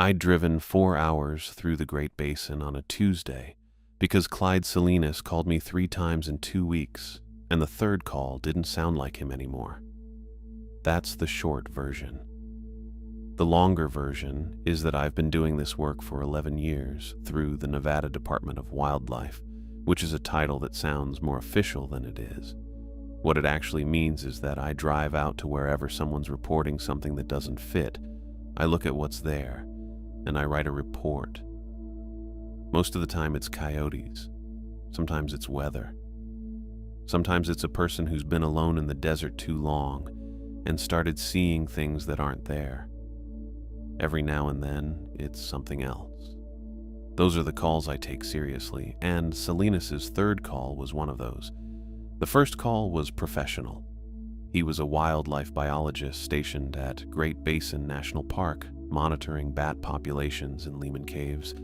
I'd driven 4 hours through the Great Basin on a Tuesday because Clyde Salinas called me 3 times in 2 weeks, and the third call didn't sound like him anymore. That's the short version. The longer version is that I've been doing this work for 11 years through the Nevada Department of Wildlife, which is a title that sounds more official than it is. What it actually means is that I drive out to wherever someone's reporting something that doesn't fit. I look at what's there, and I write a report. Most of the time it's coyotes. Sometimes it's weather. Sometimes it's a person who's been alone in the desert too long and started seeing things that aren't there. Every now and then, it's something else. Those are the calls I take seriously, and Salinas's third call was one of those. The first call was professional. He was a wildlife biologist stationed at Great Basin National Park, monitoring bat populations in Lehman Caves,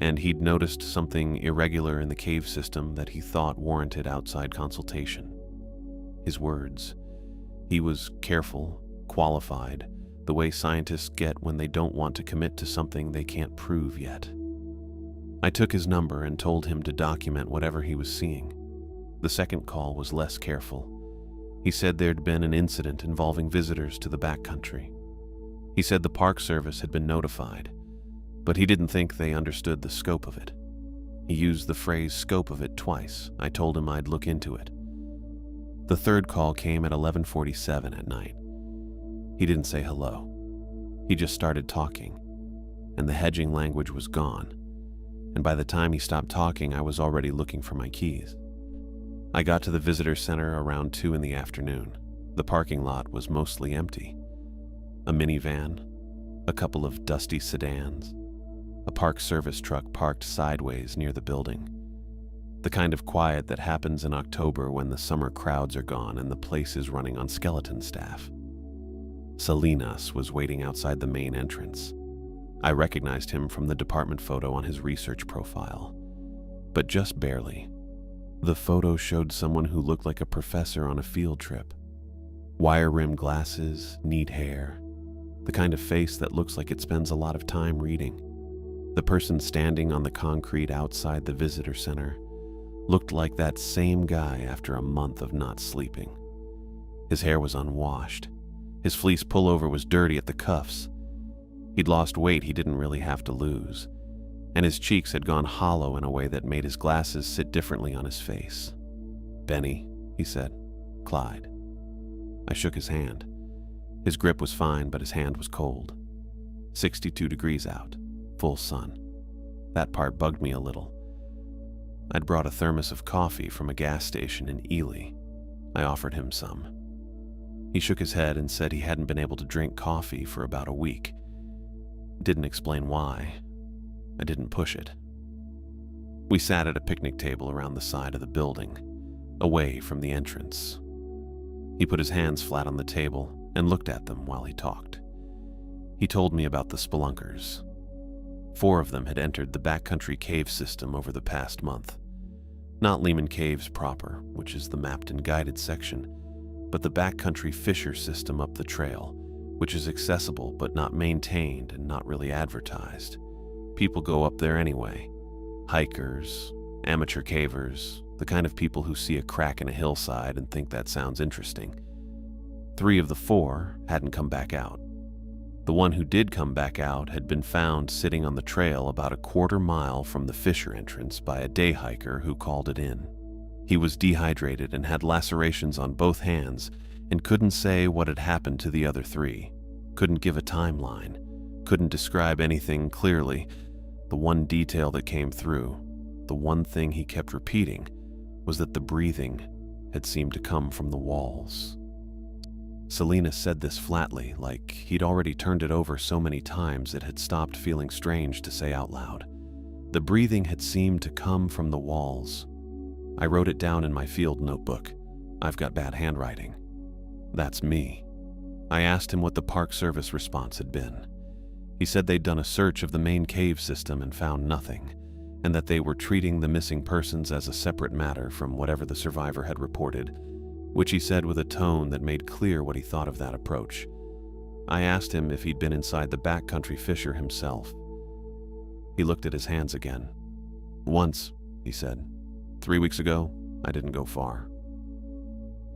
and he'd noticed something irregular in the cave system that he thought warranted outside consultation. His words: he was careful, qualified, the way scientists get when they don't want to commit to something they can't prove yet. I took his number and told him to document whatever he was seeing. The second call was less careful. He said there'd been an incident involving visitors to the backcountry. He said the Park Service had been notified, but he didn't think they understood the scope of it. He used the phrase "scope of it" twice. I told him I'd look into it. The third call came at 11:47 at night. He didn't say hello. He just started talking, and the hedging language was gone, and by the time he stopped talking, I was already looking for my keys. I got to the visitor center around 2 in the afternoon. The parking lot was mostly empty. A minivan, a couple of dusty sedans, a Park Service truck parked sideways near the building. The kind of quiet that happens in October when the summer crowds are gone and the place is running on skeleton staff. Salinas was waiting outside the main entrance. I recognized him from the department photo on his research profile, but just barely. The photo showed someone who looked like a professor on a field trip. Wire-rimmed glasses, neat hair, the kind of face that looks like it spends a lot of time reading. The person standing on the concrete outside the visitor center looked like that same guy after a month of not sleeping. His hair was unwashed. His fleece pullover was dirty at the cuffs. He'd lost weight he didn't really have to lose, and his cheeks had gone hollow in a way that made his glasses sit differently on his face. "Benny," he said. "Clyde." I shook his hand. His grip was fine, but his hand was cold. 62 degrees out, full sun. That part bugged me a little. I'd brought a thermos of coffee from a gas station in Ely. I offered him some. He shook his head and said he hadn't been able to drink coffee for about a week. Didn't explain why. I didn't push it. We sat at a picnic table around the side of the building, away from the entrance. He put his hands flat on the table and looked at them while he talked. He told me about the spelunkers. 4 of them had entered the backcountry cave system over the past month. Not Lehman Caves proper, which is the mapped and guided section, but the backcountry fissure system up the trail, which is accessible but not maintained and not really advertised. People go up there anyway. Hikers, amateur cavers, the kind of people who see a crack in a hillside and think that sounds interesting. 3 of the 4 hadn't come back out. The one who did come back out had been found sitting on the trail about a quarter mile from the fissure entrance by a day hiker who called it in. He was dehydrated and had lacerations on both hands and couldn't say what had happened to the other 3, couldn't give a timeline, couldn't describe anything clearly. The one detail that came through, the one thing he kept repeating, was that the breathing had seemed to come from the walls. Salinas said this flatly, like he'd already turned it over so many times it had stopped feeling strange to say out loud. The breathing had seemed to come from the walls. I wrote it down in my field notebook. I've got bad handwriting. That's me. I asked him what the Park Service response had been. He said they'd done a search of the main cave system and found nothing, and that they were treating the missing persons as a separate matter from whatever the survivor had reported, which he said with a tone that made clear what he thought of that approach. I asked him if he'd been inside the backcountry fissure himself. He looked at his hands again. "Once," he said. "3 weeks ago, I didn't go far."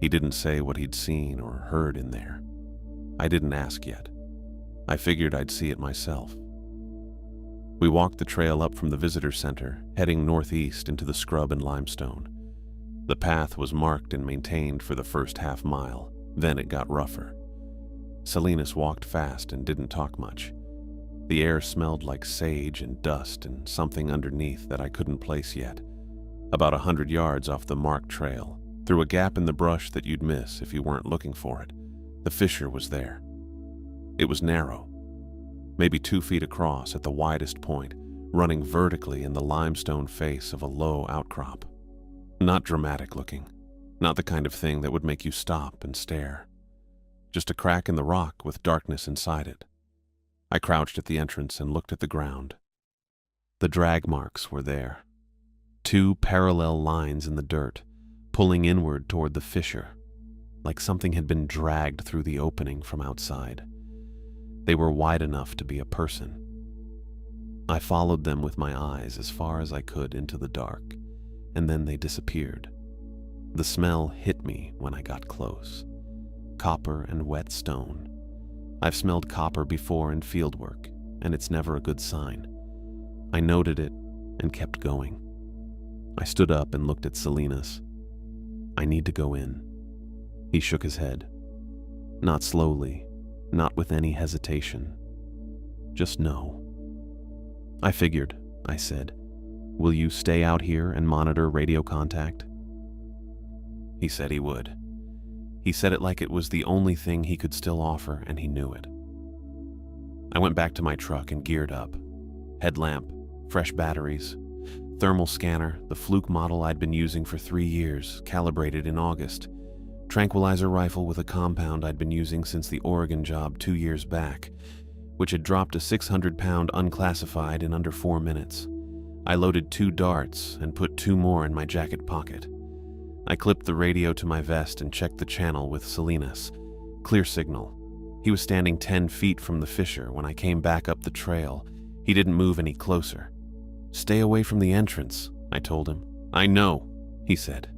He didn't say what he'd seen or heard in there. I didn't ask yet. I figured I'd see it myself. We walked the trail up from the visitor center, heading northeast into the scrub and limestone. The path was marked and maintained for the first half mile, then it got rougher. Salinas walked fast and didn't talk much. The air smelled like sage and dust and something underneath that I couldn't place yet. About 100 yards off the marked trail, through a gap in the brush that you'd miss if you weren't looking for it, the fissure was there. It was narrow, maybe 2 feet across at the widest point, running vertically in the limestone face of a low outcrop. Not dramatic looking, not the kind of thing that would make you stop and stare. Just a crack in the rock with darkness inside it. I crouched at the entrance and looked at the ground. The drag marks were there. 2 parallel lines in the dirt, pulling inward toward the fissure, like something had been dragged through the opening from outside. They were wide enough to be a person. I followed them with my eyes as far as I could into the dark, and then they disappeared. The smell hit me when I got close. Copper and wet stone. I've smelled copper before in fieldwork, and it's never a good sign. I noted it and kept going. I stood up and looked at Salinas. "I need to go in." He shook his head. Not slowly, not with any hesitation. Just no. "I figured," I said. "Will you stay out here and monitor radio contact?" He said he would. He said it like it was the only thing he could still offer, and he knew it. I went back to my truck and geared up. Headlamp, fresh batteries, thermal scanner, the Fluke model I'd been using for 3 years, calibrated in August, tranquilizer rifle with a compound I'd been using since the Oregon job 2 years back, which had dropped a 600-pound unclassified in under 4 minutes. I loaded 2 darts and put 2 more in my jacket pocket. I clipped the radio to my vest and checked the channel with Salinas. Clear signal. He was standing 10 feet from the fissure when I came back up the trail. He didn't move any closer. "Stay away from the entrance," I told him. "I know," he said.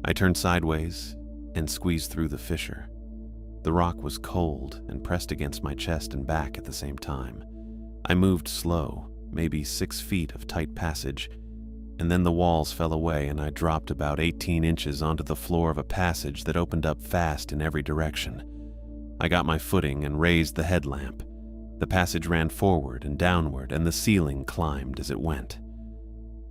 I turned sideways and squeezed through the fissure. The rock was cold and pressed against my chest and back at the same time. I moved slow, maybe 6 feet of tight passage, and then the walls fell away and I dropped about 18 inches onto the floor of a passage that opened up fast in every direction. I got my footing and raised the headlamp. The passage ran forward and downward, and the ceiling climbed as it went.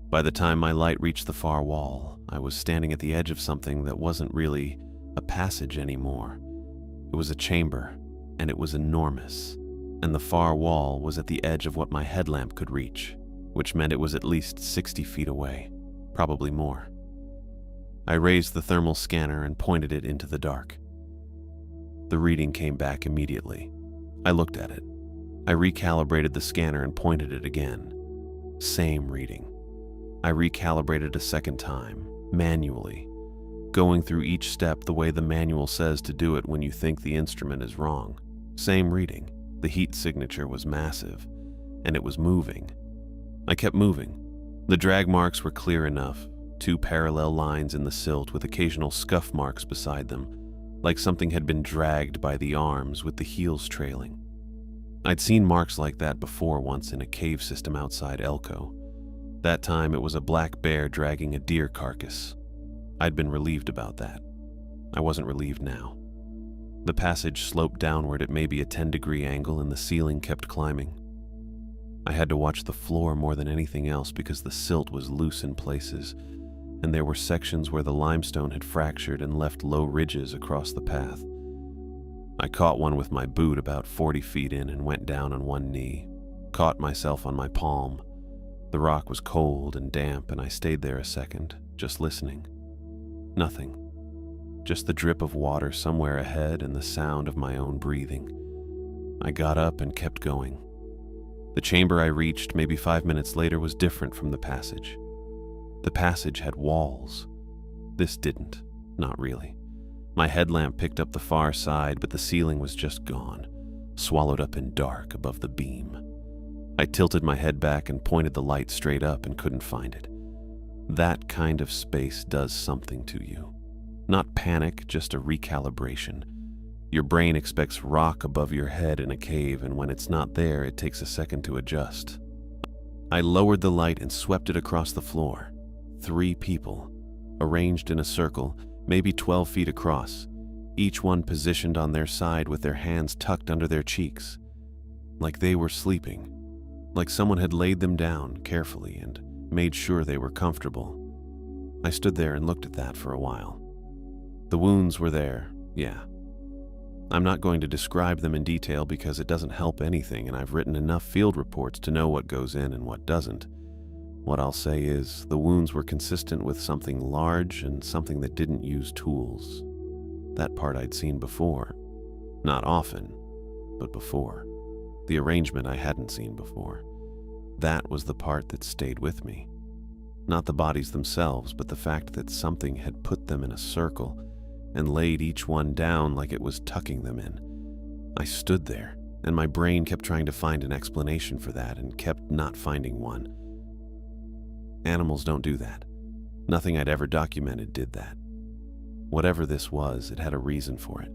By the time my light reached the far wall, I was standing at the edge of something that wasn't really a passage anymore. It was a chamber, and it was enormous, and the far wall was at the edge of what my headlamp could reach, which meant it was at least 60 feet away, probably more. I raised the thermal scanner and pointed it into the dark. The reading came back immediately. I looked at it. I recalibrated the scanner and pointed it again. Same reading. I recalibrated a second time, manually, going through each step the way the manual says to do it when you think the instrument is wrong. Same reading. The heat signature was massive, and it was moving. I kept moving. The drag marks were clear enough, 2 parallel lines in the silt with occasional scuff marks beside them, like something had been dragged by the arms with the heels trailing. I'd seen marks like that before once in a cave system outside Elko. That time it was a black bear dragging a deer carcass. I'd been relieved about that. I wasn't relieved now. The passage sloped downward at maybe a 10-degree angle and the ceiling kept climbing. I had to watch the floor more than anything else because the silt was loose in places, and there were sections where the limestone had fractured and left low ridges across the path. I caught one with my boot about 40 feet in and went down on one knee, caught myself on my palm. The rock was cold and damp, and I stayed there a second, just listening. Nothing. Just the drip of water somewhere ahead and the sound of my own breathing. I got up and kept going. The chamber I reached maybe 5 minutes later was different from the passage. The passage had walls. This didn't, not really. My headlamp picked up the far side, but the ceiling was just gone, swallowed up in dark above the beam. I tilted my head back and pointed the light straight up and couldn't find it. That kind of space does something to you. Not panic, just a recalibration. Your brain expects rock above your head in a cave, and when it's not there, it takes a second to adjust. I lowered the light and swept it across the floor. 3 people, arranged in a circle, maybe 12 feet across, each one positioned on their side with their hands tucked under their cheeks, like they were sleeping, like someone had laid them down carefully and made sure they were comfortable. I stood there and looked at that for a while. The wounds were there, yeah. I'm not going to describe them in detail because it doesn't help anything, and I've written enough field reports to know what goes in and what doesn't. What I'll say is the wounds were consistent with something large and something that didn't use tools. That part I'd seen before. Not often, but before. The arrangement I hadn't seen before. That was the part that stayed with me. Not the bodies themselves, but the fact that something had put them in a circle and laid each one down like it was tucking them in. I stood there, and my brain kept trying to find an explanation for that and kept not finding one. Animals don't do that. Nothing I'd ever documented did that. Whatever this was, it had a reason for it.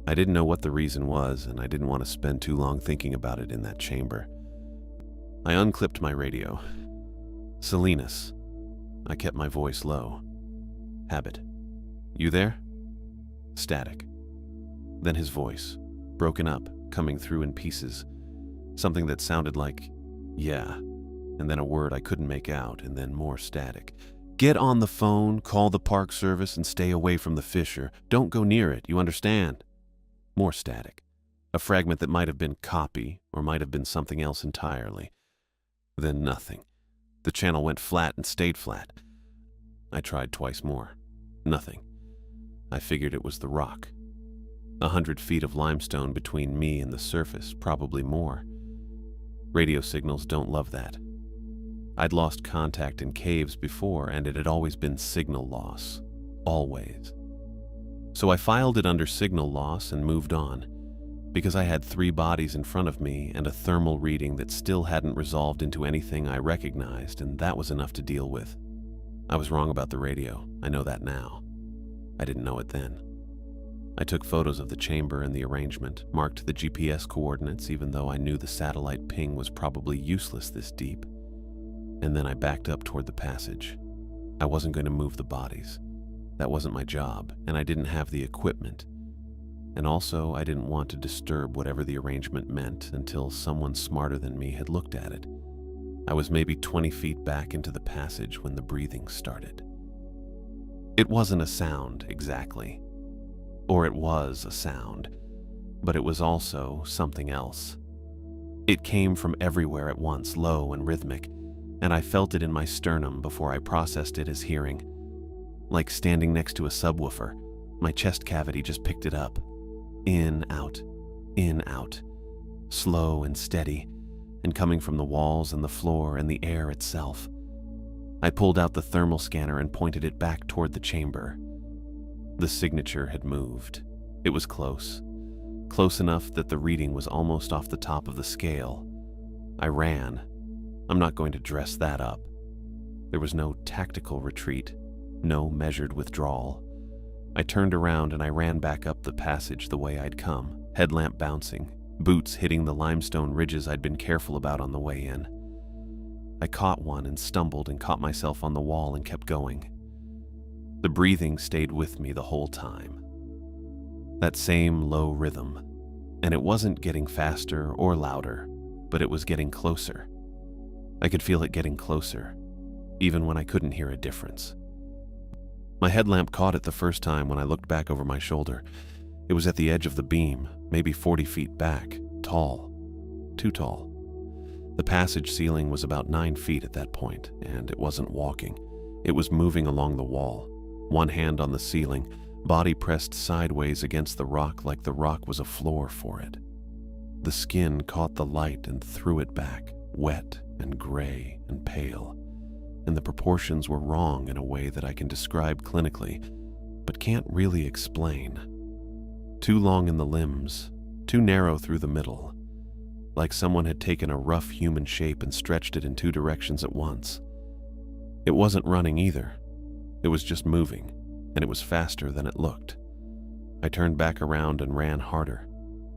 I didn't know what the reason was, and I didn't want to spend too long thinking about it in that chamber. I unclipped my radio. Salinas. I kept my voice low. Habit. You there? Static. Then his voice, broken up, coming through in pieces. Something that sounded like, yeah, and then a word I couldn't make out, and then more static. Get on the phone, call the park service, and stay away from the fissure. Don't go near it, you understand? More static. A fragment that might have been copy, or might have been something else entirely. Then nothing. The channel went flat and stayed flat. I tried twice more. Nothing. I figured it was the rock. 100 feet of limestone between me and the surface, probably more. Radio signals don't love that. I'd lost contact in caves before, and it had always been signal loss. Always. So I filed it under signal loss and moved on, because I had 3 bodies in front of me and a thermal reading that still hadn't resolved into anything I recognized, and that was enough to deal with. I was wrong about the radio. I know that now. I didn't know it then. I took photos of the chamber and the arrangement, marked the GPS coordinates even though I knew the satellite ping was probably useless this deep, and then I backed up toward the passage. I wasn't going to move the bodies. That wasn't my job, and I didn't have the equipment. And also, I didn't want to disturb whatever the arrangement meant until someone smarter than me had looked at it. I was maybe 20 feet back into the passage when the breathing started. It wasn't a sound, exactly. Or it was a sound, but it was also something else. It came from everywhere at once, low and rhythmic, and I felt it in my sternum before I processed it as hearing. Like standing next to a subwoofer, my chest cavity just picked it up. In, out, slow and steady, and coming from the walls and the floor and the air itself. I pulled out the thermal scanner and pointed it back toward the chamber. The signature had moved. It was close. Close enough that the reading was almost off the top of the scale. I ran. I'm not going to dress that up. There was no tactical retreat, no measured withdrawal. I turned around and I ran back up the passage the way I'd come, headlamp bouncing, boots hitting the limestone ridges I'd been careful about on the way in. I caught one and stumbled and caught myself on the wall and kept going. The breathing stayed with me the whole time. That same low rhythm, and it wasn't getting faster or louder, but it was getting closer. I could feel it getting closer, even when I couldn't hear a difference. My headlamp caught it the first time when I looked back over my shoulder. It was at the edge of the beam, maybe 40 feet back, tall, too tall. The passage ceiling was about 9 feet at that point, and it wasn't walking. It was moving along the wall, one hand on the ceiling, body pressed sideways against the rock like the rock was a floor for it. The skin caught the light and threw it back, wet and gray and pale, and the proportions were wrong in a way that I can describe clinically. but can't really explain. Too long in the limbs, too narrow through the middle, like someone had taken a rough human shape and stretched it in two directions at once. It wasn't running either. It was just moving, and it was faster than it looked. I turned back around and ran harder.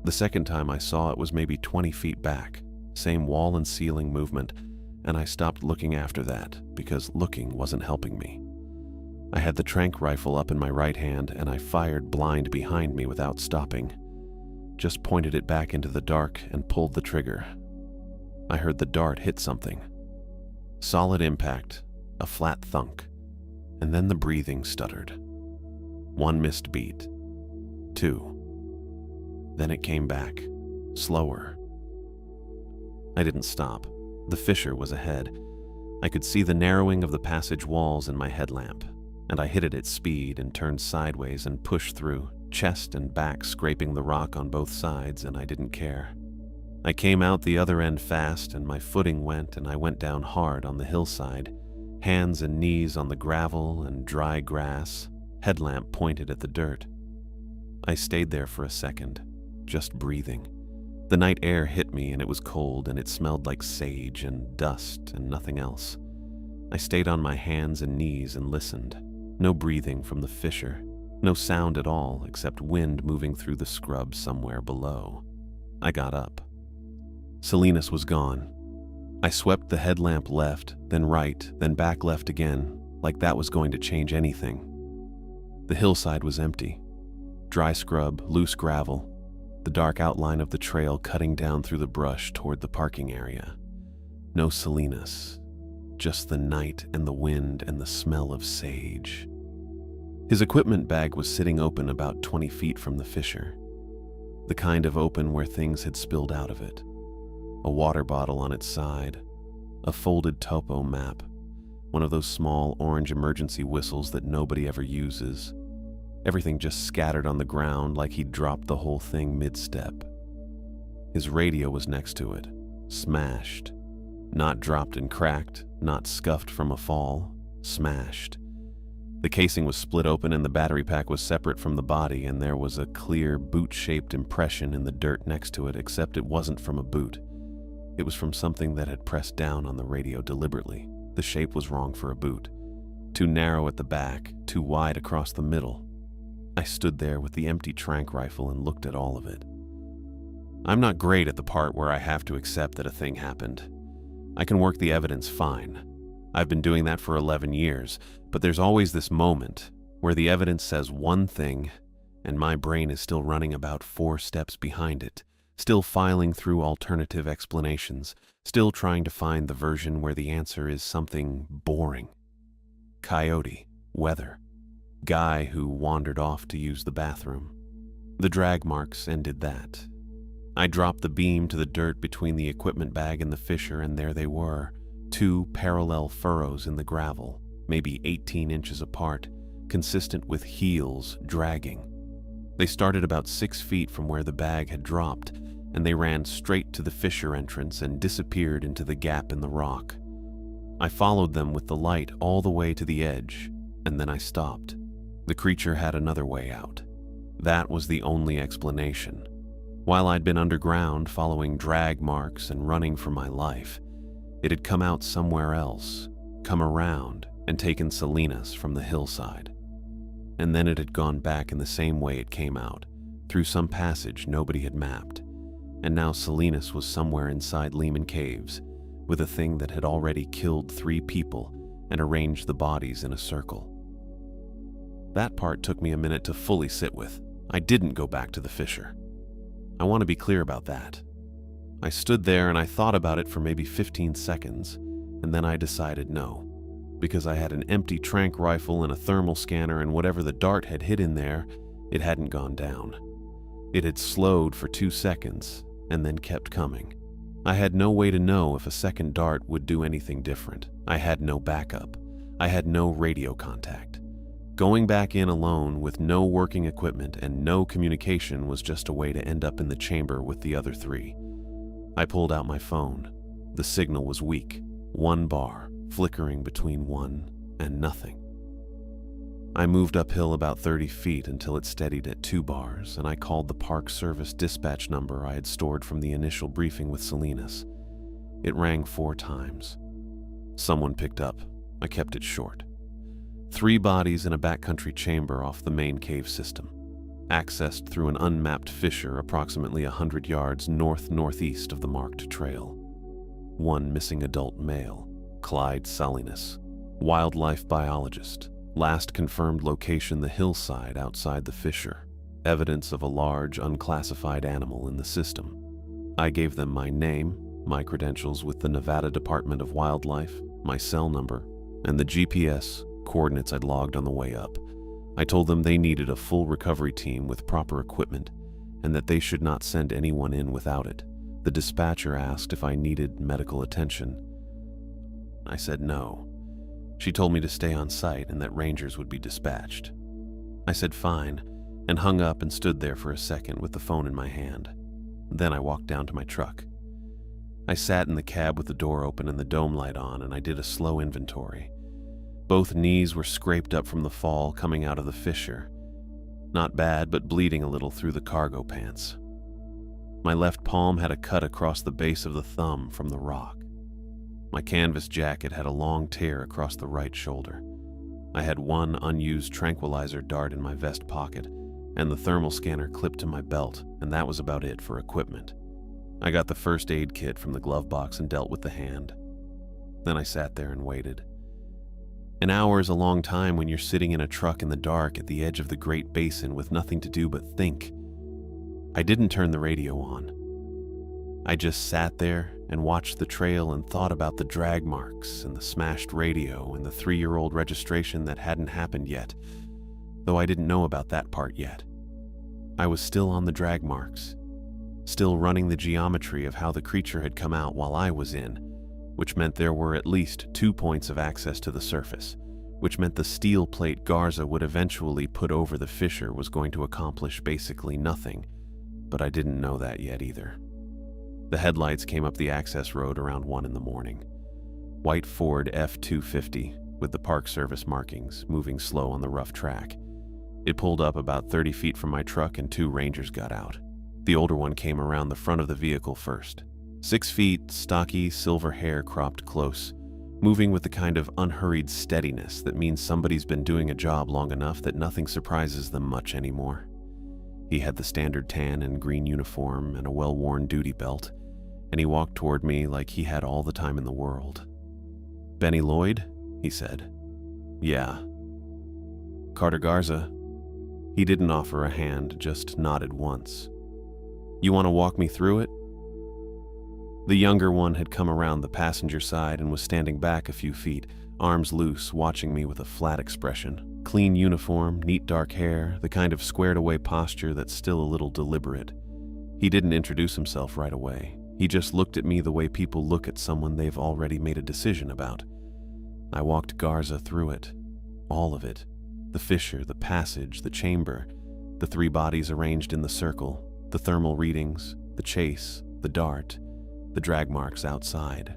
The second time I saw it was maybe 20 feet back, same wall and ceiling movement, and I stopped looking after that because looking wasn't helping me. I had the tranq rifle up in my right hand and I fired blind behind me without stopping. Just pointed it back into the dark and pulled the trigger. I heard the dart hit something. Solid impact, a flat thunk, and then the breathing stuttered. One missed beat. Two. Then it came back, slower. I didn't stop. The fissure was ahead. I could see the narrowing of the passage walls in my headlamp, and I hit it at speed and turned sideways and pushed through, chest and back scraping the rock on both sides, and I didn't care. I came out the other end fast, and my footing went, and I went down hard on the hillside, hands and knees on the gravel and dry grass, headlamp pointed at the dirt. I stayed there for a second, just breathing. The night air hit me and it was cold and it smelled like sage and dust and nothing else. I stayed on my hands and knees and listened. No breathing from the fissure, no sound at all except wind moving through the scrub somewhere below. I got up. Salinas was gone. I swept the headlamp left, then right, then back left again, like that was going to change anything. The hillside was empty. Dry scrub, loose gravel, the dark outline of the trail cutting down through the brush toward the parking area. No Salinas, just the night and the wind and the smell of sage. His equipment bag was sitting open about 20 feet from the fissure, the kind of open where things had spilled out of it. A water bottle on its side, a folded topo map, one of those small orange emergency whistles that nobody ever uses. Everything just scattered on the ground like he'd dropped the whole thing mid-step. His radio was next to it, smashed. Not dropped and cracked, not scuffed from a fall, smashed. The casing was split open and the battery pack was separate from the body, and there was a clear boot-shaped impression in the dirt next to it, except it wasn't from a boot. It was from something that had pressed down on the radio deliberately. The shape was wrong for a boot. Too narrow at the back, too wide across the middle. I stood there with the empty tranq rifle and looked at all of it. I'm not great at the part where I have to accept that a thing happened. I can work the evidence fine. I've been doing that for 11 years, but there's always this moment where the evidence says one thing and my brain is still running about 4 steps behind it, still filing through alternative explanations, still trying to find the version where the answer is something boring. Coyote, weather, guy who wandered off to use the bathroom. The drag marks ended that. I dropped the beam to the dirt between the equipment bag and the fissure, and there they were, 2 parallel furrows in the gravel, maybe 18 inches apart, consistent with heels dragging. They started about 6 feet from where the bag had dropped, and they ran straight to the fissure entrance and disappeared into the gap in the rock. I followed them with the light all the way to the edge, and then I stopped. The creature had another way out. That was the only explanation. While I'd been underground following drag marks and running for my life, it had come out somewhere else, come around, and taken Salinas from the hillside. And then it had gone back in the same way it came out, through some passage nobody had mapped. And now Salinas was somewhere inside Lehman Caves, with a thing that had already killed 3 people and arranged the bodies in a circle. That part took me a minute to fully sit with. I didn't go back to the fissure. I want to be clear about that. I stood there and I thought about it for maybe 15 seconds, and then I decided no, because I had an empty tranq rifle and a thermal scanner, and whatever the dart had hit in there, it hadn't gone down. It had slowed for 2 seconds and then kept coming. I had no way to know if a second dart would do anything different. I had no backup. I had no radio contact. Going back in alone with no working equipment and no communication was just a way to end up in the chamber with the other 3. I pulled out my phone. The signal was weak, 1 bar, flickering between 1 and nothing. I moved uphill about 30 feet until it steadied at 2 bars, and I called the Park Service dispatch number I had stored from the initial briefing with Salinas. It rang 4 times. Someone picked up. I kept it short. 3 bodies in a backcountry chamber off the main cave system, accessed through an unmapped fissure approximately 100 yards north-northeast of the marked trail. 1 missing adult male, Clyde Salinas, wildlife biologist. Last confirmed location the hillside outside the fissure. Evidence of a large, unclassified animal in the system. I gave them my name, my credentials with the Nevada Department of Wildlife, my cell number, and the GPS coordinates I'd logged on the way up. I told them they needed a full recovery team with proper equipment, and that they should not send anyone in without it. The dispatcher asked if I needed medical attention. I said no. She told me to stay on site and that rangers would be dispatched. I said fine, and hung up and stood there for a second with the phone in my hand. Then I walked down to my truck. I sat in the cab with the door open and the dome light on, and I did a slow inventory. Both knees were scraped up from the fall coming out of the fissure. Not bad, but bleeding a little through the cargo pants. My left palm had a cut across the base of the thumb from the rock. My canvas jacket had a long tear across the right shoulder. I had 1 unused tranquilizer dart in my vest pocket, and the thermal scanner clipped to my belt, and that was about it for equipment. I got the first aid kit from the glove box and dealt with the hand. Then I sat there and waited. An hour is a long time when you're sitting in a truck in the dark at the edge of the Great Basin with nothing to do but think. I didn't turn the radio on. I just sat there and watched the trail and thought about the drag marks and the smashed radio and the 3-year-old registration that hadn't happened yet, though I didn't know about that part yet. I was still on the drag marks, still running the geometry of how the creature had come out while I was in, which meant there were at least 2 points of access to the surface, which meant the steel plate Garza would eventually put over the fissure was going to accomplish basically nothing, but I didn't know that yet either. The headlights came up the access road around 1 in the morning. White Ford F-250 with the Park Service markings, moving slow on the rough track. It pulled up about 30 feet from my truck and 2 rangers got out. The older one came around the front of the vehicle first. 6 feet, stocky, silver hair cropped close, moving with the kind of unhurried steadiness that means somebody's been doing a job long enough that nothing surprises them much anymore. He had the standard tan and green uniform and a well-worn duty belt, and he walked toward me like he had all the time in the world. "Benny Lloyd?" he said. "Yeah." "Carter Garza?" He didn't offer a hand, just nodded once. "You want to walk me through it?" The younger one had come around the passenger side and was standing back a few feet, arms loose, watching me with a flat expression. Clean uniform, neat dark hair, the kind of squared-away posture that's still a little deliberate. He didn't introduce himself right away. He just looked at me the way people look at someone they've already made a decision about. I walked Garza through it. All of it. The fissure, the passage, the chamber, the 3 bodies arranged in the circle, the thermal readings, the chase, the dart, the drag marks outside.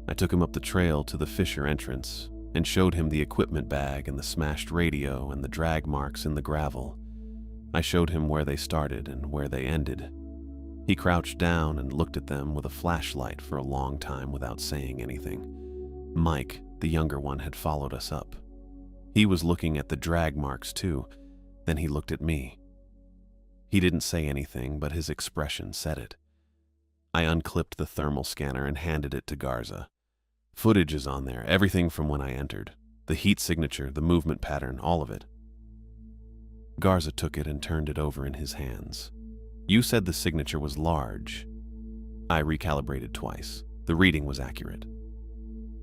I took him up the trail to the fissure entrance and showed him the equipment bag and the smashed radio and the drag marks in the gravel. I showed him where they started and where they ended. He crouched down and looked at them with a flashlight for a long time without saying anything. Mike, the younger one, had followed us up. He was looking at the drag marks too. Then he looked at me. He didn't say anything, but his expression said it. I unclipped the thermal scanner and handed it to Garza. Footage is on there, everything from when I entered. The heat signature, the movement pattern, all of it. Garza took it and turned it over in his hands. "You said the signature was large." I recalibrated twice. The reading was accurate.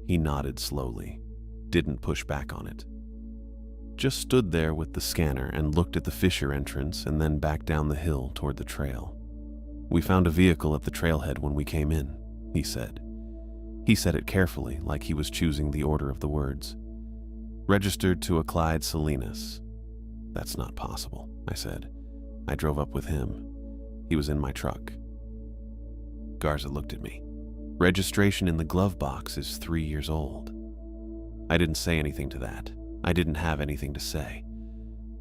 He nodded slowly, didn't push back on it. Just stood there with the scanner and looked at the fissure entrance and then back down the hill toward the trail. "We found a vehicle at the trailhead when we came in," he said. He said it carefully, like he was choosing the order of the words. "Registered to a Clyde Salinas." "That's not possible," I said. "I drove up with him. He was in my truck." Garza looked at me. "Registration in the glove box is 3 years old." I didn't say anything to that. I didn't have anything to say.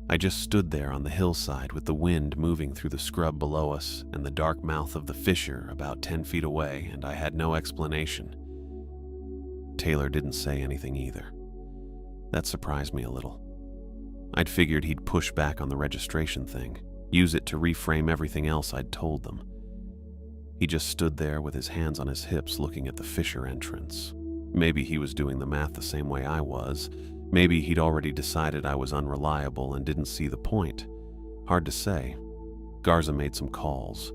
I just stood there on the hillside with the wind moving through the scrub below us and the dark mouth of the fissure about 10 feet away, and I had no explanation. Taylor didn't say anything either. That surprised me a little. I'd figured he'd push back on the registration thing, use it to reframe everything else I'd told them. He just stood there with his hands on his hips looking at the fissure entrance. Maybe he was doing the math the same way I was. Maybe he'd already decided I was unreliable and didn't see the point. Hard to say. Garza made some calls.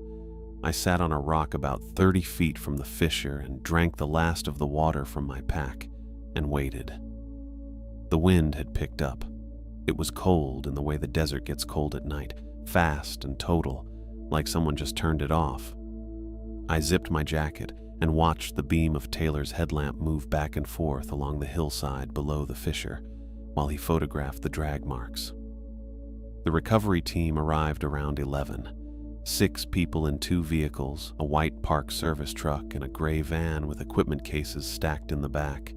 I sat on a rock about 30 feet from the fissure and drank the last of the water from my pack and waited. The wind had picked up. It was cold in the way the desert gets cold at night, fast and total, like someone just turned it off. I zipped my jacket and watched the beam of Taylor's headlamp move back and forth along the hillside below the fissure while he photographed the drag marks. The recovery team arrived around 11. 6 people in 2 vehicles, a white park service truck and a gray van with equipment cases stacked in the back.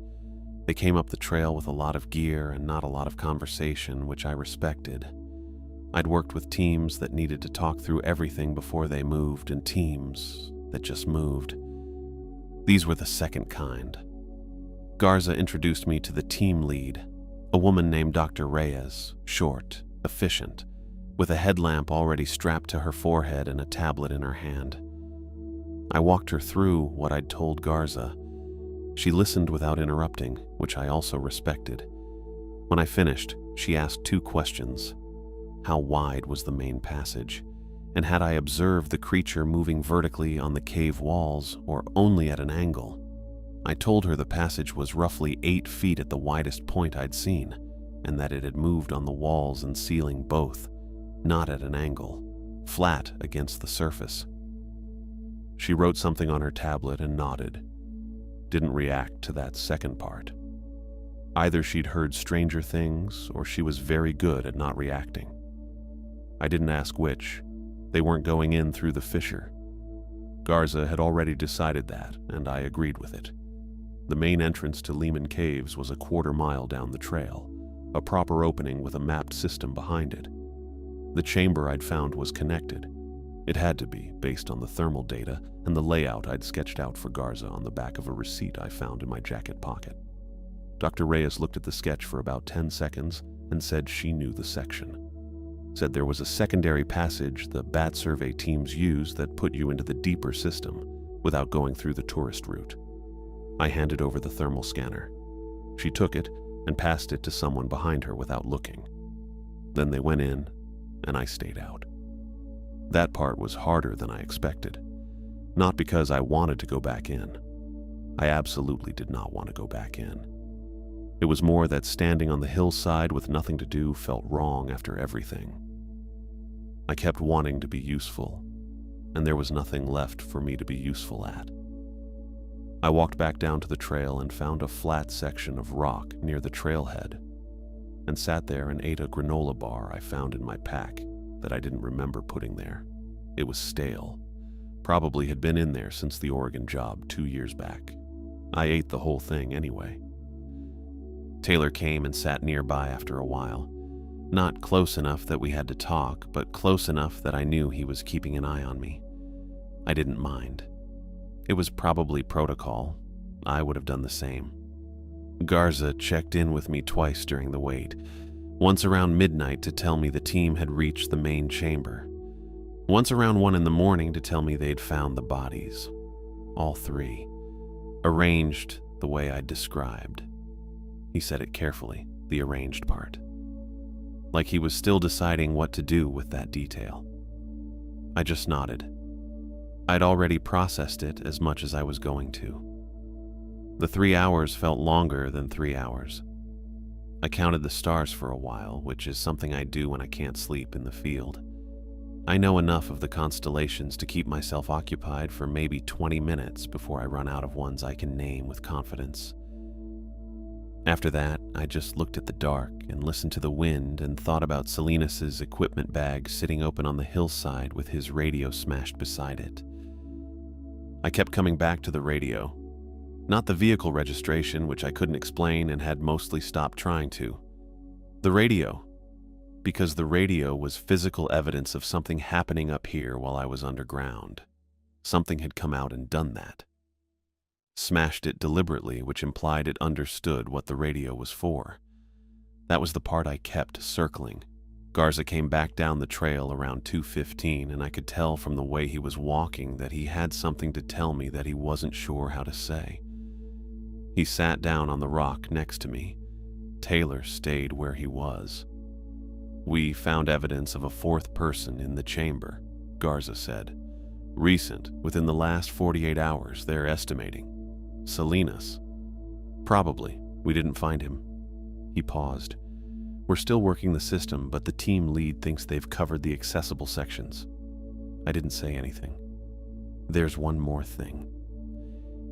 They came up the trail with a lot of gear and not a lot of conversation, which I respected. I'd worked with teams that needed to talk through everything before they moved and teams that just moved. These were the second kind. Garza introduced me to the team lead, a woman named Dr. Reyes, short, efficient, with a headlamp already strapped to her forehead and a tablet in her hand. I walked her through what I'd told Garza. She listened without interrupting, which I also respected. When I finished, she asked 2 questions. How wide was the main passage? And had I observed the creature moving vertically on the cave walls or only at an angle? I told her the passage was roughly 8 feet at the widest point I'd seen, and that it had moved on the walls and ceiling both, not at an angle, flat against the surface. She wrote something on her tablet and nodded. Didn't react to that second part. Either she'd heard stranger things or she was very good at not reacting. I didn't ask which. They weren't going in through the fissure. Garza had already decided that, and I agreed with it. The main entrance to Lehman Caves was a 1/4 mile down the trail, a proper opening with a mapped system behind it. The chamber I'd found was connected. It had to be, based on the thermal data and the layout I'd sketched out for Garza on the back of a receipt I found in my jacket pocket. Dr. Reyes looked at the sketch for about 10 seconds and said she knew the section. Said there was a secondary passage the bat survey teams use that put you into the deeper system without going through the tourist route. I handed over the thermal scanner. She took it and passed it to someone behind her without looking. Then they went in, and I stayed out. That part was harder than I expected. Not because I wanted to go back in. I absolutely did not want to go back in. It was more that standing on the hillside with nothing to do felt wrong after everything. I kept wanting to be useful, and there was nothing left for me to be useful at. I walked back down to the trail and found a flat section of rock near the trailhead, and sat there and ate a granola bar I found in my pack that I didn't remember putting there. It was stale. Probably had been in there since the Oregon job 2 years back. I ate the whole thing anyway. Taylor came and sat nearby after a while. Not close enough that we had to talk, but close enough that I knew he was keeping an eye on me. I didn't mind. It was probably protocol. I would have done the same. Garza checked in with me twice during the wait, once around midnight to tell me the team had reached the main chamber, once around 1 in the morning to tell me they'd found the bodies. All 3, arranged the way I'd described. He said it carefully, the arranged part. Like he was still deciding what to do with that detail. I just nodded. I'd already processed it as much as I was going to. The 3 hours felt longer than 3 hours. I counted the stars for a while, which is something I do when I can't sleep in the field. I know enough of the constellations to keep myself occupied for maybe 20 minutes before I run out of ones I can name with confidence. After that, I just looked at the dark and listened to the wind and thought about Salinas' equipment bag sitting open on the hillside with his radio smashed beside it. I kept coming back to the radio. Not the vehicle registration, which I couldn't explain and had mostly stopped trying to. The radio. Because the radio was physical evidence of something happening up here while I was underground. Something had come out and done that. Smashed it deliberately, which implied it understood what the radio was for. That was the part I kept circling. Garza came back down the trail around 2:15, and I could tell from the way he was walking that he had something to tell me that he wasn't sure how to say. He sat down on the rock next to me. Taylor stayed where he was. We found evidence of a fourth person in the chamber, Garza said. Recent, within the last 48 hours, they're estimating. Salinas. Probably. We didn't find him. He paused. We're still working the system, but the team lead thinks they've covered the accessible sections. I didn't say anything. There's one more thing.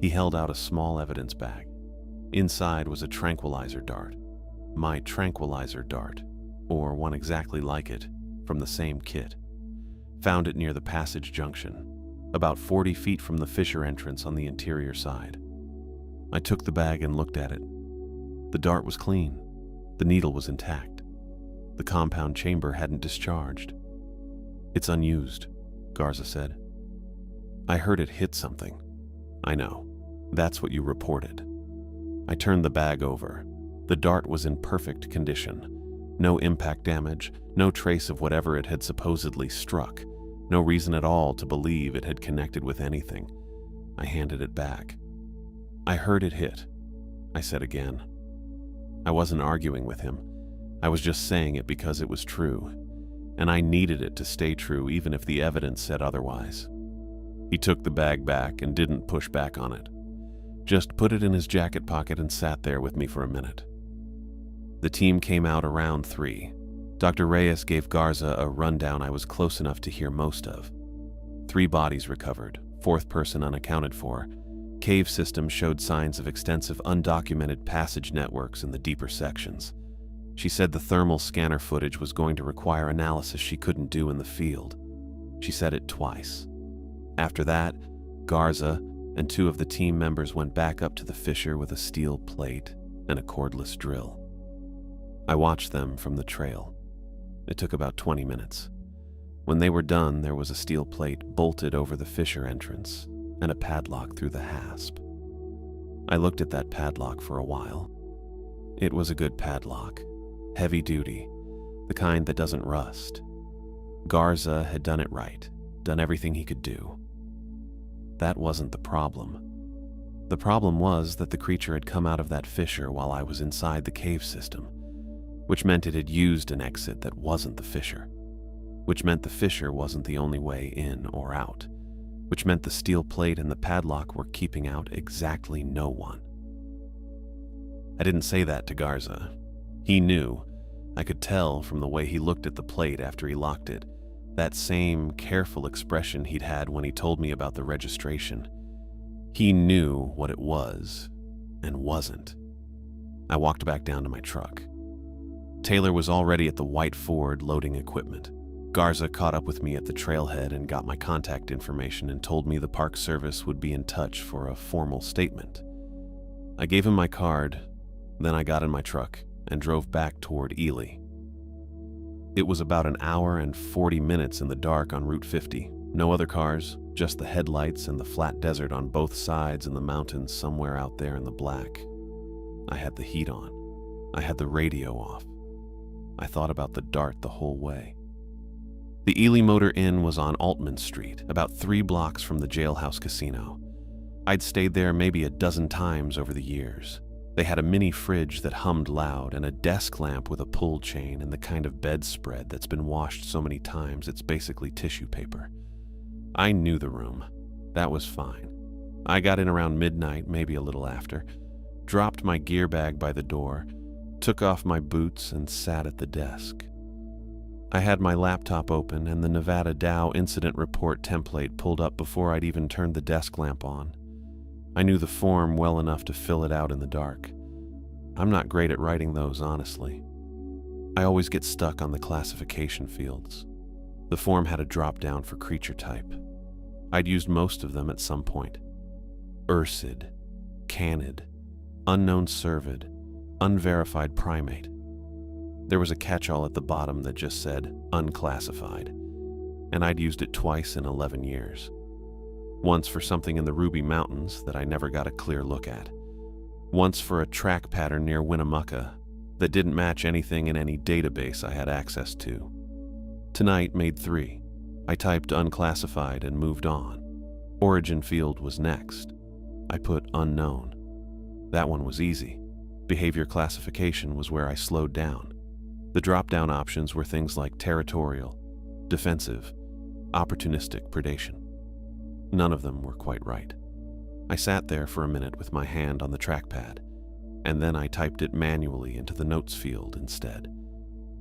He held out a small evidence bag. Inside was a tranquilizer dart. My tranquilizer dart, or one exactly like it, from the same kit. Found it near the passage junction, about 40 feet from the fissure entrance on the interior side. I took the bag and looked at it. The dart was clean. The needle was intact. The compound chamber hadn't discharged. It's unused, Garza said. I heard it hit something. I know. That's what you reported. I turned the bag over. The dart was in perfect condition. No impact damage, no trace of whatever it had supposedly struck. No reason at all to believe it had connected with anything. I handed it back. I heard it hit, I said again. I wasn't arguing with him. I was just saying it because it was true, and I needed it to stay true even if the evidence said otherwise. He took the bag back and didn't push back on it. Just put it in his jacket pocket and sat there with me for a minute. The team came out around 3. Dr. Reyes gave Garza a rundown I was close enough to hear most of. 3 bodies recovered, 4th person unaccounted for. Cave system showed signs of extensive undocumented passage networks in the deeper sections. She said the thermal scanner footage was going to require analysis she couldn't do in the field. She said it twice. After that, Garza and 2 of the team members went back up to the fissure with a steel plate and a cordless drill. I watched them from the trail. It took about 20 minutes. When they were done, there was a steel plate bolted over the fissure entrance and a padlock through the hasp. I looked at that padlock for a while. It was a good padlock, heavy duty, the kind that doesn't rust. Garza had done it right, done everything he could do. That wasn't the problem. The problem was that the creature had come out of that fissure while I was inside the cave system, which meant it had used an exit that wasn't the fissure, which meant the fissure wasn't the only way in or out, which meant the steel plate and the padlock were keeping out exactly no one. I didn't say that to Garza. He knew. I could tell from the way he looked at the plate after he locked it, that same careful expression he'd had when he told me about the registration. He knew what it was and wasn't. I walked back down to my truck. Taylor was already at the white Ford loading equipment. Garza caught up with me at the trailhead and got my contact information and told me the Park Service would be in touch for a formal statement. I gave him my card, then I got in my truck and drove back toward Ely. It was about an hour and 40 minutes in the dark on Route 50. No other cars, just the headlights and the flat desert on both sides and the mountains somewhere out there in the black. I had the heat on. I had the radio off. I thought about the dart the whole way. The Ely Motor Inn was on Altman Street, about 3 blocks from the Jailhouse Casino. I'd stayed there maybe a dozen times over the years. They had a mini fridge that hummed loud and a desk lamp with a pull chain and the kind of bedspread that's been washed so many times it's basically tissue paper. I knew the room. That was fine. I got in around midnight, maybe a little after, dropped my gear bag by the door, took off my boots and sat at the desk. I had my laptop open and the Nevada Dow incident report template pulled up before I'd even turned the desk lamp on. I knew the form well enough to fill it out in the dark. I'm not great at writing those, honestly. I always get stuck on the classification fields. The form had a drop-down for creature type. I'd used most of them at some point. Ursid, canid, unknown cervid, unverified primate. There was a catch-all at the bottom that just said, unclassified, and I'd used it twice in 11 years. Once for something in the Ruby Mountains that I never got a clear look at. Once for a track pattern near Winnemucca that didn't match anything in any database I had access to. Tonight made 3. I typed unclassified and moved on. Origin field was next. I put unknown. That one was easy. Behavior classification was where I slowed down. The drop-down options were things like territorial, defensive, opportunistic predation. None of them were quite right. I sat there for a minute with my hand on the trackpad, and then I typed it manually into the notes field instead.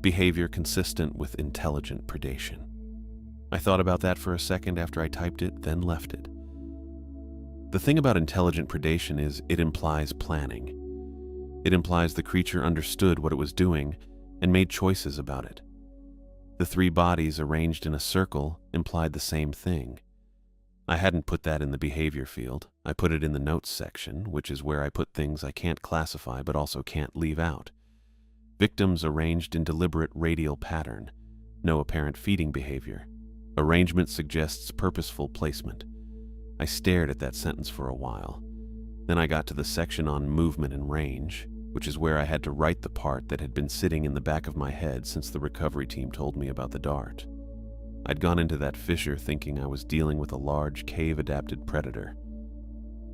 Behavior consistent with intelligent predation. I thought about that for a second after I typed it, then left it. The thing about intelligent predation is it implies planning. It implies the creature understood what it was doing and made choices about it. The 3 bodies arranged in a circle implied the same thing. I hadn't put that in the behavior field. I put it in the notes section, which is where I put things I can't classify but also can't leave out. Victims arranged in deliberate radial pattern. No apparent feeding behavior. Arrangement suggests purposeful placement. I stared at that sentence for a while. Then I got to the section on movement and range, which is where I had to write the part that had been sitting in the back of my head since the recovery team told me about the dart. I'd gone into that fissure thinking I was dealing with a large cave-adapted predator.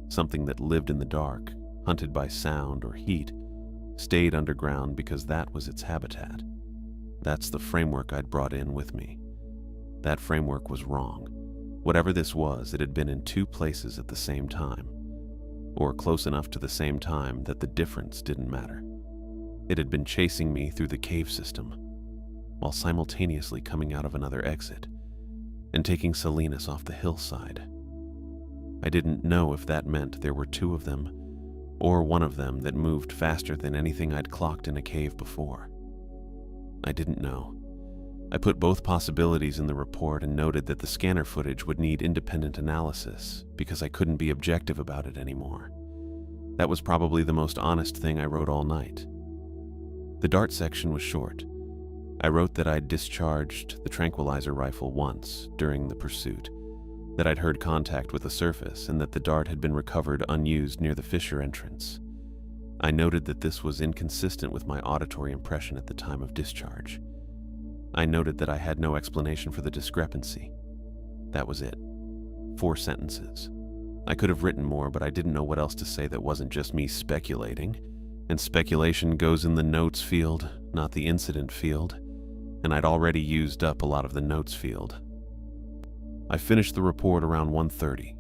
Something that lived in the dark, hunted by sound or heat, stayed underground because that was its habitat. That's the framework I'd brought in with me. That framework was wrong. Whatever this was, it had been in 2 places at the same time, or close enough to the same time that the difference didn't matter. It had been chasing me through the cave system, while simultaneously coming out of another exit and taking Salinas off the hillside. I didn't know if that meant there were 2 of them, or one of them that moved faster than anything I'd clocked in a cave before. I didn't know. I put both possibilities in the report and noted that the scanner footage would need independent analysis because I couldn't be objective about it anymore. That was probably the most honest thing I wrote all night. The dart section was short. I wrote that I'd discharged the tranquilizer rifle once during the pursuit, that I'd heard contact with the surface, and that the dart had been recovered unused near the fissure entrance. I noted that this was inconsistent with my auditory impression at the time of discharge. I noted that I had no explanation for the discrepancy. That was it. 4 sentences. I could have written more, but I didn't know what else to say that wasn't just me speculating, and speculation goes in the notes field, not the incident field, and I'd already used up a lot of the notes field. I finished the report around 1:30,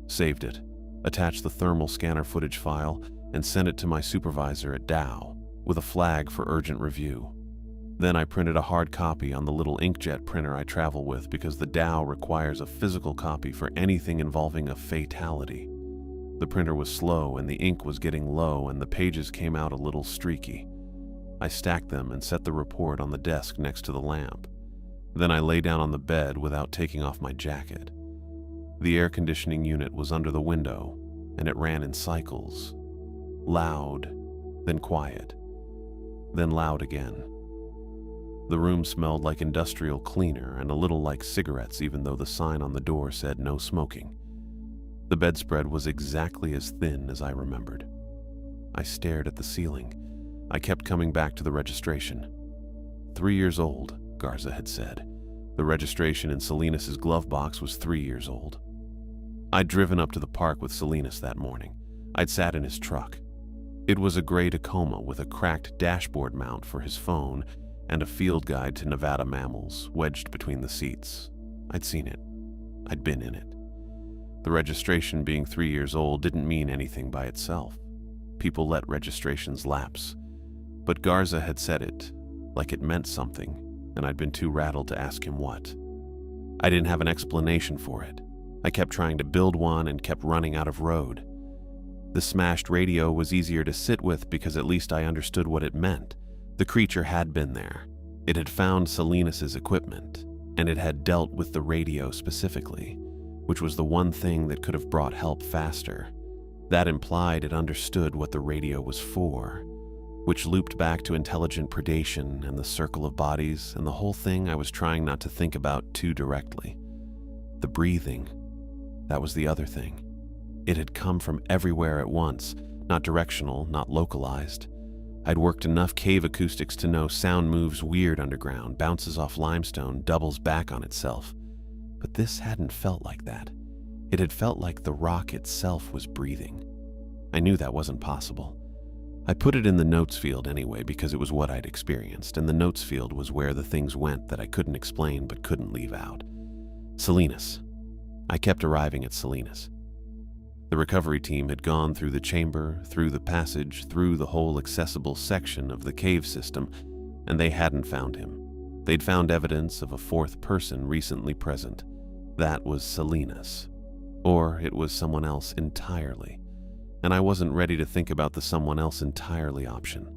saved it, attached the thermal scanner footage file, and sent it to my supervisor at Dow with a flag for urgent review. Then I printed a hard copy on the little inkjet printer I travel with because the Dow requires a physical copy for anything involving a fatality. The printer was slow and the ink was getting low and the pages came out a little streaky. I stacked them and set the report on the desk next to the lamp. Then I lay down on the bed without taking off my jacket. The air conditioning unit was under the window, and it ran in cycles. Loud, then quiet, then loud again. The room smelled like industrial cleaner and a little like cigarettes, even though the sign on the door said no smoking. The bedspread was exactly as thin as I remembered. I stared at the ceiling. I kept coming back to the registration. 3 years old, Garza had said. The registration in Salinas' glove box was 3 years old. I'd driven up to the park with Salinas that morning. I'd sat in his truck. It was a gray Tacoma with a cracked dashboard mount for his phone and a field guide to Nevada mammals wedged between the seats. I'd seen it. I'd been in it. The registration being 3 years old didn't mean anything by itself. People let registrations lapse. But Garza had said it like it meant something, and I'd been too rattled to ask him what. I didn't have an explanation for it. I kept trying to build one and kept running out of road. The smashed radio was easier to sit with because at least I understood what it meant. The creature had been there. It had found Salinas' equipment, and it had dealt with the radio specifically, which was the one thing that could have brought help faster. That implied it understood what the radio was for. which looped back to intelligent predation and the circle of bodies and the whole thing I was trying not to think about too directly. The breathing, that was the other thing. It had come from everywhere at once, not directional, not localized. I'd worked enough cave acoustics to know sound moves weird underground, bounces off limestone, doubles back on itself. But this hadn't felt like that. It had felt like the rock itself was breathing. I knew that wasn't possible. I put it in the notes field anyway because it was what I'd experienced, and the notes field was where the things went that I couldn't explain but couldn't leave out. Salinas. I kept arriving at Salinas. The recovery team had gone through the chamber, through the passage, through the whole accessible section of the cave system, and they hadn't found him. They'd found evidence of a fourth person recently present. That was Salinas. Or it was someone else entirely. And I wasn't ready to think about the someone else entirely option.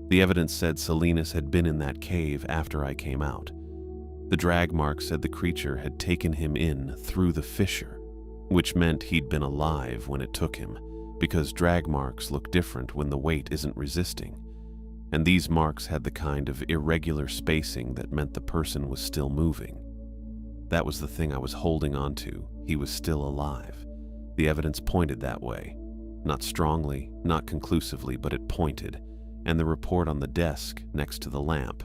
The evidence said Salinas had been in that cave after I came out. The drag mark said the creature had taken him in through the fissure, which meant he'd been alive when it took him, because drag marks look different when the weight isn't resisting. And these marks had the kind of irregular spacing that meant the person was still moving. That was the thing I was holding on to. He was still alive. The evidence pointed that way. Not strongly, not conclusively, but it pointed, and the report on the desk next to the lamp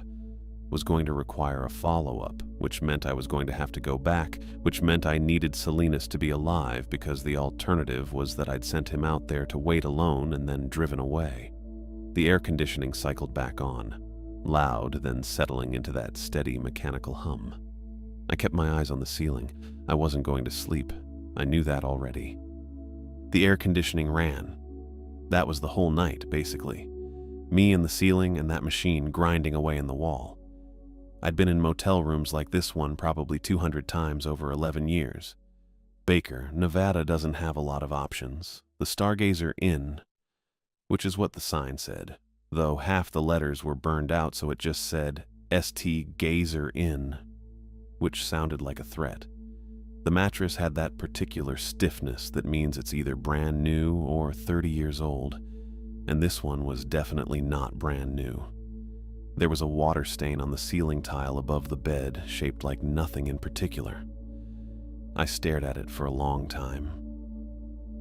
was going to require a follow-up, which meant I was going to have to go back, which meant I needed Salinas to be alive because the alternative was that I'd sent him out there to wait alone and then driven away. The air conditioning cycled back on, loud, then settling into that steady mechanical hum. I kept my eyes on the ceiling. I wasn't going to sleep. I knew that already. The air conditioning ran. That was the whole night, basically. Me and the ceiling and that machine grinding away in the wall. I'd been in motel rooms like this one probably 200 times over 11 years. Baker, Nevada doesn't have a lot of options. The Stargazer Inn, which is what the sign said, though half the letters were burned out so it just said St. Gazer Inn, which sounded like a threat. The mattress had that particular stiffness that means it's either brand new or 30 years old, and this one was definitely not brand new. There was a water stain on the ceiling tile above the bed, shaped like nothing in particular. I stared at it for a long time.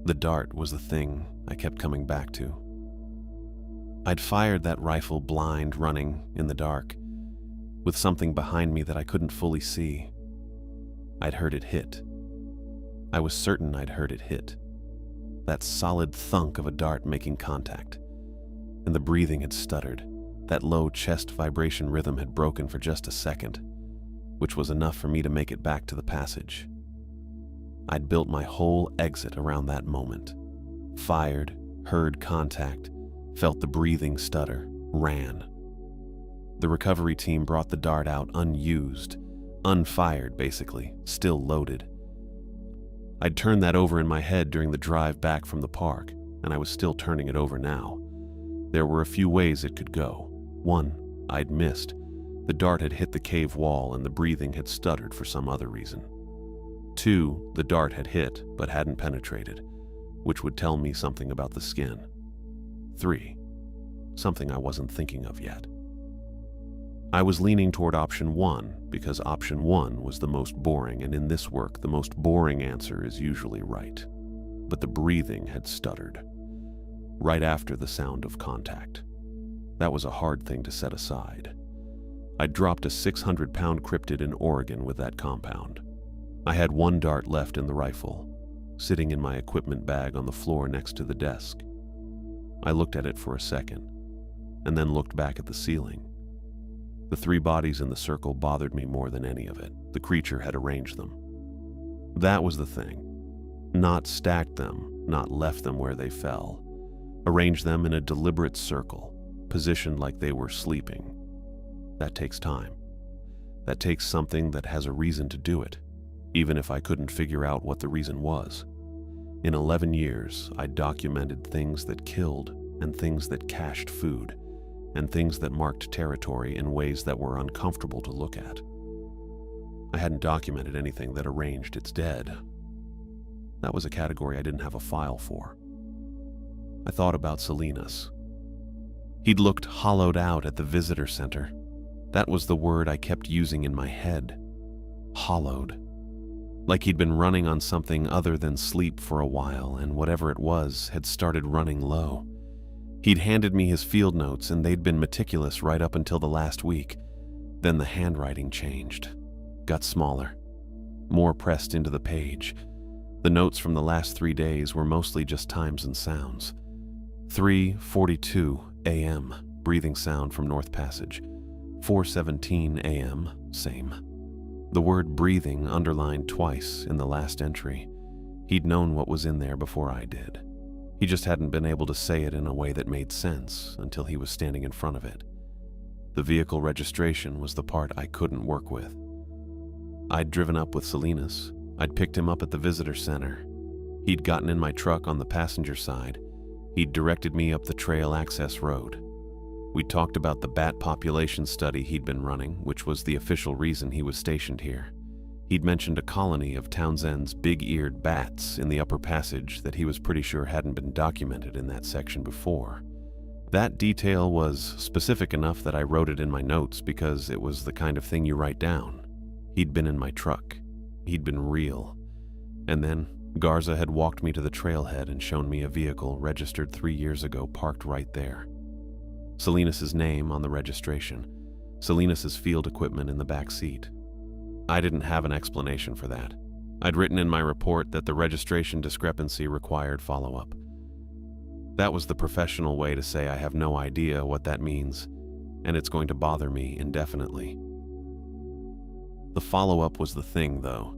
The dart was the thing I kept coming back to. I'd fired that rifle blind, running in the dark, with something behind me that I couldn't fully see. I'd heard it hit. I was certain I'd heard it hit. That solid thunk of a dart making contact. And the breathing had stuttered. That low chest vibration rhythm had broken for just a second, which was enough for me to make it back to the passage. I'd built my whole exit around that moment. Fired, heard contact, felt the breathing stutter, ran. The recovery team brought the dart out unused, unfired basically, still loaded. I'd turned that over in my head during the drive back from the park, and I was still turning it over now. There were a few ways it could go. One, I'd missed. The dart had hit the cave wall and the breathing had stuttered for some other reason. Two, the dart had hit but hadn't penetrated, which would tell me something about the skin. Three, something I wasn't thinking of yet. I was leaning toward option one because option one was the most boring, and in this work, the most boring answer is usually right. But the breathing had stuttered, right after the sound of contact. That was a hard thing to set aside. I'd dropped a 600-pound cryptid in Oregon with that compound. I had one dart left in the rifle, sitting in my equipment bag on the floor next to the desk. I looked at it for a second, and then looked back at the ceiling. The three bodies in the circle bothered me more than any of it. The creature had arranged them. That was the thing. Not stacked them, not left them where they fell. Arranged them in a deliberate circle, positioned like they were sleeping. That takes time. That takes something that has a reason to do it, even if I couldn't figure out what the reason was. In 11 years, I documented things that killed and things that cached food, and things that marked territory in ways that were uncomfortable to look at. I hadn't documented anything that arranged its dead. That was a category I didn't have a file for. I thought about Salinas. He'd looked hollowed out at the visitor center. That was the word I kept using in my head. Hollowed. Like he'd been running on something other than sleep for a while, and whatever it was had started running low. He'd handed me his field notes, and they'd been meticulous right up until the last week. Then the handwriting changed, got smaller, more pressed into the page. The notes from the last 3 days were mostly just times and sounds. 3:42 a.m., breathing sound from North Passage. 4:17 a.m., same. The word breathing underlined twice in the last entry. He'd known what was in there before I did. He just hadn't been able to say it in a way that made sense until he was standing in front of it. The vehicle registration was the part I couldn't work with. I'd driven up with Salinas. I'd picked him up at the visitor center. He'd gotten in my truck on the passenger side. He'd directed me up the trail access road. We talked about the bat population study he'd been running, which was the official reason he was stationed here. He'd mentioned a colony of Townsend's big-eared bats in the upper passage that he was pretty sure hadn't been documented in that section before. That detail was specific enough that I wrote it in my notes because it was the kind of thing you write down. He'd been in my truck. He'd been real. And then Garza had walked me to the trailhead and shown me a vehicle registered 3 years ago parked right there. Salinas' name on the registration. Salinas' field equipment in the back seat. I didn't have an explanation for that. I'd written in my report that the registration discrepancy required follow-up. That was the professional way to say I have no idea what that means, and it's going to bother me indefinitely. The follow-up was the thing, though.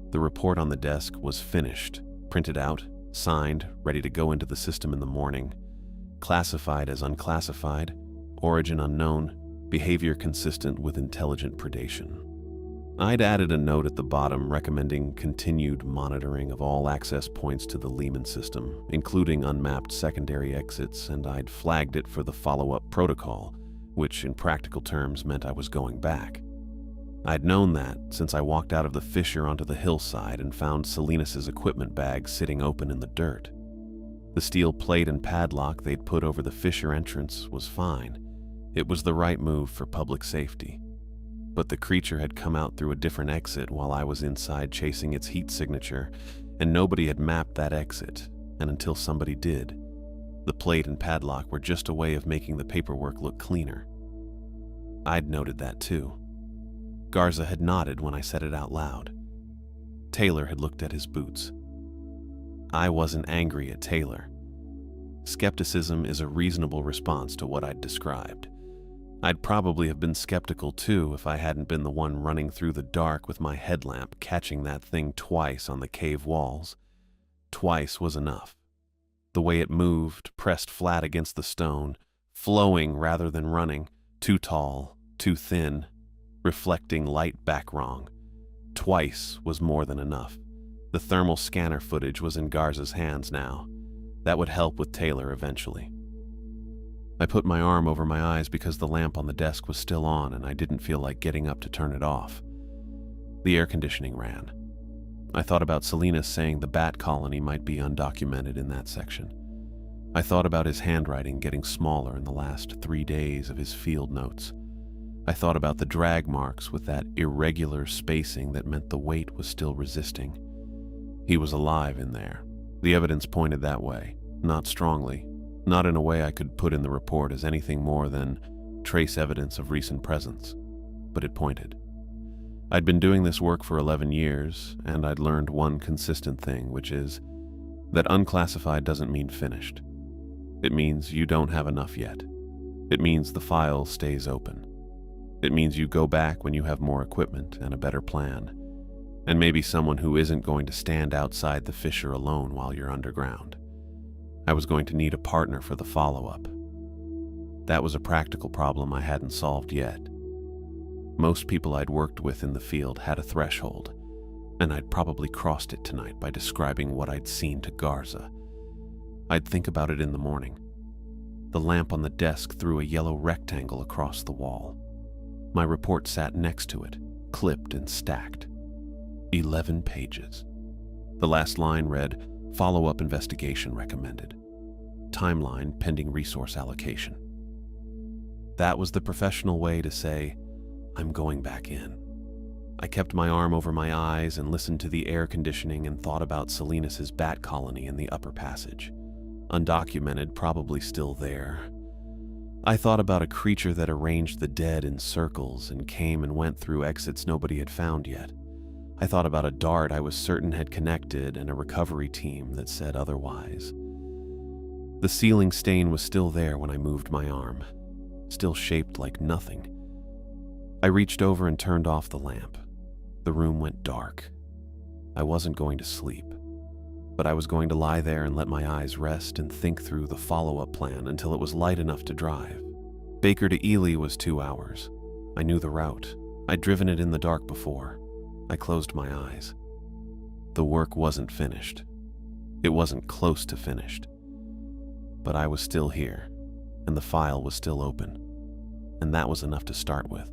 The report on the desk was finished, printed out, signed, ready to go into the system in the morning. Classified as unclassified, origin unknown, behavior consistent with intelligent predation. I'd added a note at the bottom recommending continued monitoring of all access points to the Lehman system, including unmapped secondary exits, and I'd flagged it for the follow-up protocol, which in practical terms meant I was going back. I'd known that since I walked out of the fissure onto the hillside and found Salinas' equipment bag sitting open in the dirt. The steel plate and padlock they'd put over the fissure entrance was fine. It was the right move for public safety. But the creature had come out through a different exit while I was inside chasing its heat signature, and nobody had mapped that exit, and until somebody did, the plate and padlock were just a way of making the paperwork look cleaner. I'd noted that too. Garza had nodded when I said it out loud. Taylor had looked at his boots. I wasn't angry at Taylor. Skepticism is a reasonable response to what I'd described. I'd probably have been skeptical too if I hadn't been the one running through the dark with my headlamp catching that thing twice on the cave walls. Twice was enough. The way it moved, pressed flat against the stone, flowing rather than running, too tall, too thin, reflecting light back wrong. Twice was more than enough. The thermal scanner footage was in Garza's hands now. That would help with Taylor eventually. I put my arm over my eyes because the lamp on the desk was still on and I didn't feel like getting up to turn it off. The air conditioning ran. I thought about Salinas saying the bat colony might be undocumented in that section. I thought about his handwriting getting smaller in the last 3 days of his field notes. I thought about the drag marks with that irregular spacing that meant the weight was still resisting. He was alive in there. The evidence pointed that way, not strongly, not in a way I could put in the report as anything more than trace evidence of recent presence, but it pointed. I'd been doing this work for 11 years, and I'd learned one consistent thing, which is that unclassified doesn't mean finished. It means you don't have enough yet. It means the file stays open. It means you go back when you have more equipment and a better plan, and maybe someone who isn't going to stand outside the fissure alone while you're underground. I was going to need a partner for the follow-up. That was a practical problem I hadn't solved yet. Most people I'd worked with in the field had a threshold, and I'd probably crossed it tonight by describing what I'd seen to Garza. I'd think about it in the morning. The lamp on the desk threw a yellow rectangle across the wall. My report sat next to it, clipped and stacked. 11 pages. The last line read, "Follow-up investigation recommended. Timeline pending resource allocation." That was the professional way to say, I'm going back in. I kept my arm over my eyes and listened to the air conditioning and thought about Salinas' bat colony in the upper passage. Undocumented, probably still there. I thought about a creature that arranged the dead in circles and came and went through exits nobody had found yet. I thought about a dart I was certain had connected and a recovery team that said otherwise. The ceiling stain was still there when I moved my arm, still shaped like nothing. I reached over and turned off the lamp. The room went dark. I wasn't going to sleep, but I was going to lie there and let my eyes rest and think through the follow-up plan until it was light enough to drive. Baker to Ely was 2 hours. I knew the route. I'd driven it in the dark before. I closed my eyes. The work wasn't finished. It wasn't close to finished. But I was still here, and the file was still open, and that was enough to start with.